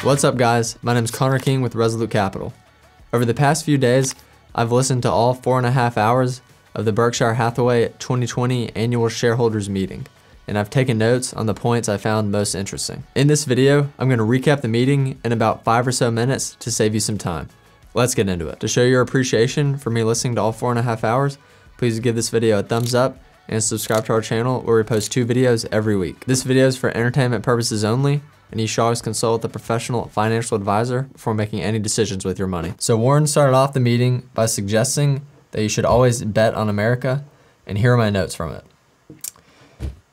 What's up, guys? My name is Connor King with Resolute Capital. Over the past few days, I've listened to all 4.5 hours of the Berkshire Hathaway 2020 annual shareholders meeting, and I've taken notes on the points I found most interesting. In this video, I'm going to recap the meeting in about 5 or so minutes to save you some time. Let's get into it. To show your appreciation for me listening to all 4.5 hours, please give this video a thumbs up and subscribe to our channel where we post 2 videos every week. This video is for entertainment purposes only, and you should always consult a professional financial advisor before making any decisions with your money. So Warren started off the meeting by suggesting that you should always bet on America, and here are my notes from it.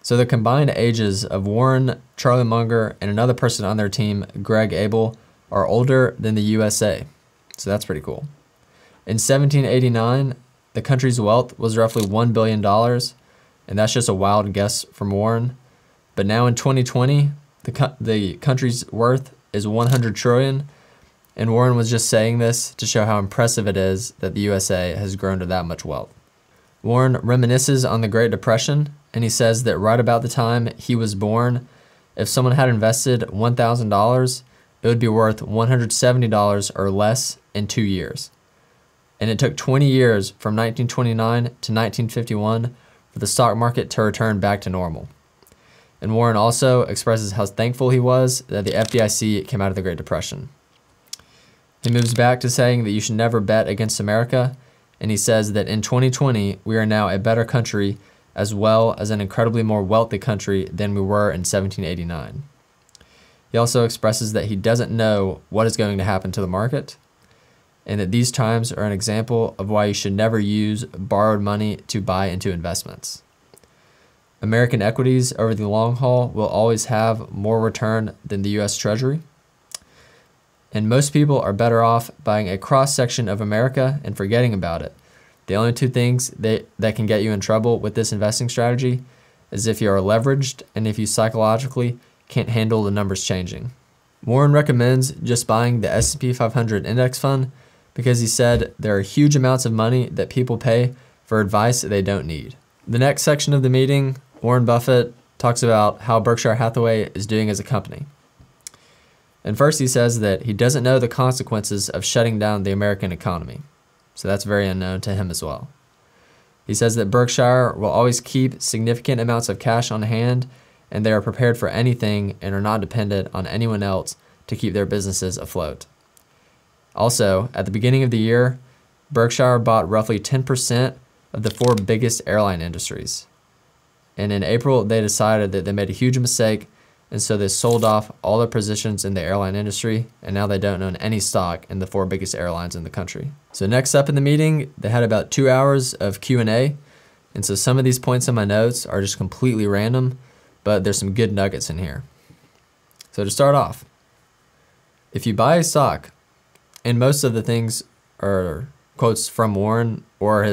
So the combined ages of Warren, Charlie Munger, and another person on their team, Greg Abel, are older than the USA. So that's pretty cool. In 1789, the country's wealth was roughly $1 billion, and that's just a wild guess from Warren. But now in 2020, the country's worth is 100 trillion, and Warren was just saying this to show how impressive it is that the USA has grown to that much wealth. Warren reminisces on the Great Depression, and he says that right about the time he was born, if someone had invested $1,000, it would be worth $170 or less in 2 years. And it took 20 years from 1929 to 1951 for the stock market to return back to normal. And Warren also expresses how thankful he was that the FDIC came out of the Great Depression. He moves back to saying that you should never bet against America, and he says that in 2020, we are now a better country as well as an incredibly more wealthy country than we were in 1789. He also expresses that he doesn't know what is going to happen to the market, and that these times are an example of why you should never use borrowed money to buy into investments. American equities over the long haul will always have more return than the US Treasury. And most people are better off buying a cross-section of America and forgetting about it. The only 2 things that can get you in trouble with this investing strategy is if you are leveraged and if you psychologically can't handle the numbers changing. Warren recommends just buying the S&P 500 index fund because he said there are huge amounts of money that people pay for advice they don't need. The next section of the meeting, Warren Buffett talks about how Berkshire Hathaway is doing as a company. And first he says that he doesn't know the consequences of shutting down the American economy. So that's very unknown to him as well. He says that Berkshire will always keep significant amounts of cash on hand, and they are prepared for anything and are not dependent on anyone else to keep their businesses afloat. Also, at the beginning of the year, Berkshire bought roughly 10% of the 4 biggest airline industries. And in April, they decided that they made a huge mistake, and so they sold off all their positions in the airline industry, and now they don't own any stock in the 4 biggest airlines in the country. So next up in the meeting, they had about 2 hours of Q&A, and so some of these points in my notes are just completely random, but there's some good nuggets in here. So to start off, if you buy a stock, and most of the things are quotes from Warren or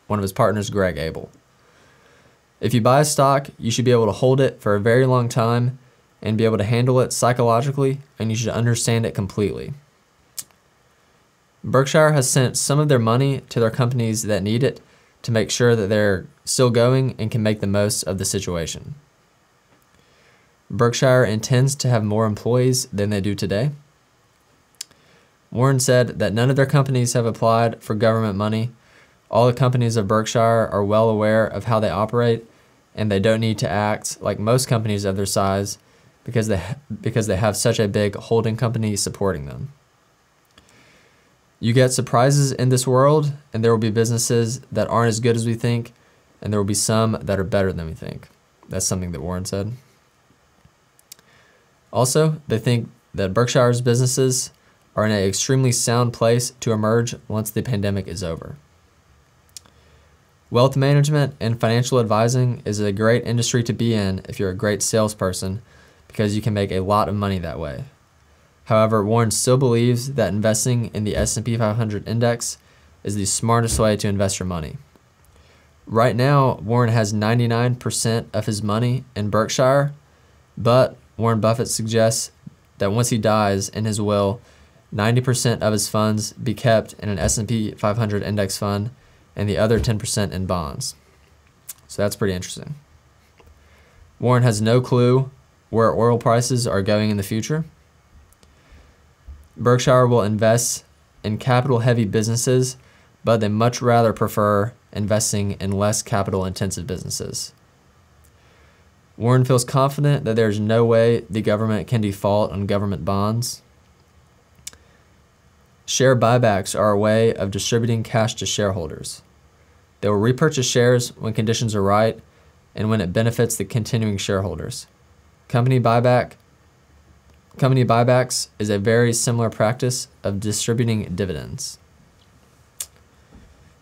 one of his partners, Greg Abel. If you buy a stock, you should be able to hold it for a very long time and be able to handle it psychologically, and you should understand it completely. Berkshire has sent some of their money to their companies that need it to make sure that they're still going and can make the most of the situation. Berkshire intends to have more employees than they do today. Warren said that none of their companies have applied for government money. All the companies of Berkshire are well aware of how they operate, and they don't need to act like most companies of their size because they have such a big holding company supporting them. You get surprises in this world, and there will be businesses that aren't as good as we think, and there will be some that are better than we think. That's something that Warren said. Also, they think that Berkshire's businesses are in an extremely sound place to emerge once the pandemic is over. Wealth management and financial advising is a great industry to be in if you're a great salesperson because you can make a lot of money that way. However, Warren still believes that investing in the S&P 500 index is the smartest way to invest your money. Right now, Warren has 99% of his money in Berkshire, but Warren Buffett suggests that once he dies in his will, 90% of his funds be kept in an S&P 500 index fund and the other 10% in bonds. So that's pretty interesting. Warren has no clue where oil prices are going in the future. Berkshire will invest in capital-heavy businesses, but they much rather prefer investing in less capital-intensive businesses. Warren feels confident that there's no way the government can default on government bonds. Share buybacks are a way of distributing cash to shareholders. They will repurchase shares when conditions are right and when it benefits the continuing shareholders. Company buybacks is a very similar practice of distributing dividends.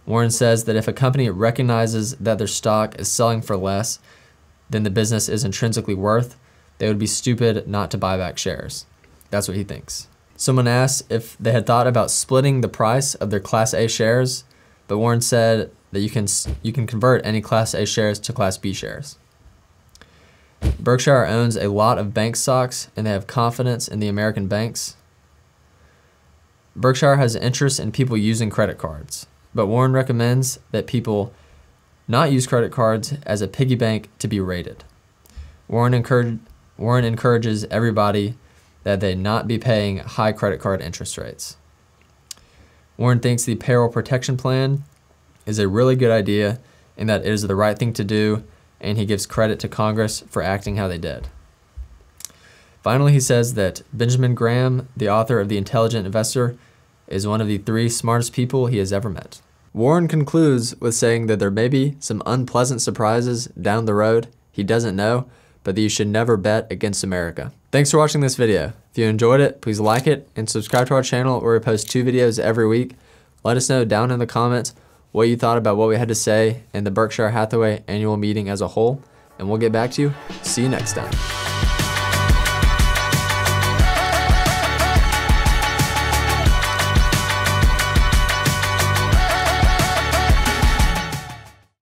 Warren says that if a company recognizes that their stock is selling for less than the business is intrinsically worth, they would be stupid not to buy back shares. That's what he thinks. Someone asked if they had thought about splitting the price of their Class A shares, but Warren said that you can convert any Class A shares to Class B shares. Berkshire owns a lot of bank stocks, and they have confidence in the American banks. Berkshire has an interest in people using credit cards, but Warren recommends that people not use credit cards as a piggy bank to be rated. Warren encourages everybody that they not be paying high credit card interest rates. Warren thinks the payroll protection plan is a really good idea and that it is the right thing to do, and he gives credit to Congress for acting how they did. Finally, he says that Benjamin Graham, the author of The Intelligent Investor, is one of the 3 smartest people he has ever met. Warren concludes with saying that there may be some unpleasant surprises down the road he doesn't know, but that you should never bet against America. Thanks for watching this video. If you enjoyed it, please like it and subscribe to our channel where we post 2 videos every week. Let us know down in the comments what you thought about what we had to say in the Berkshire Hathaway annual meeting as a whole, and we'll get back to you. See you next time.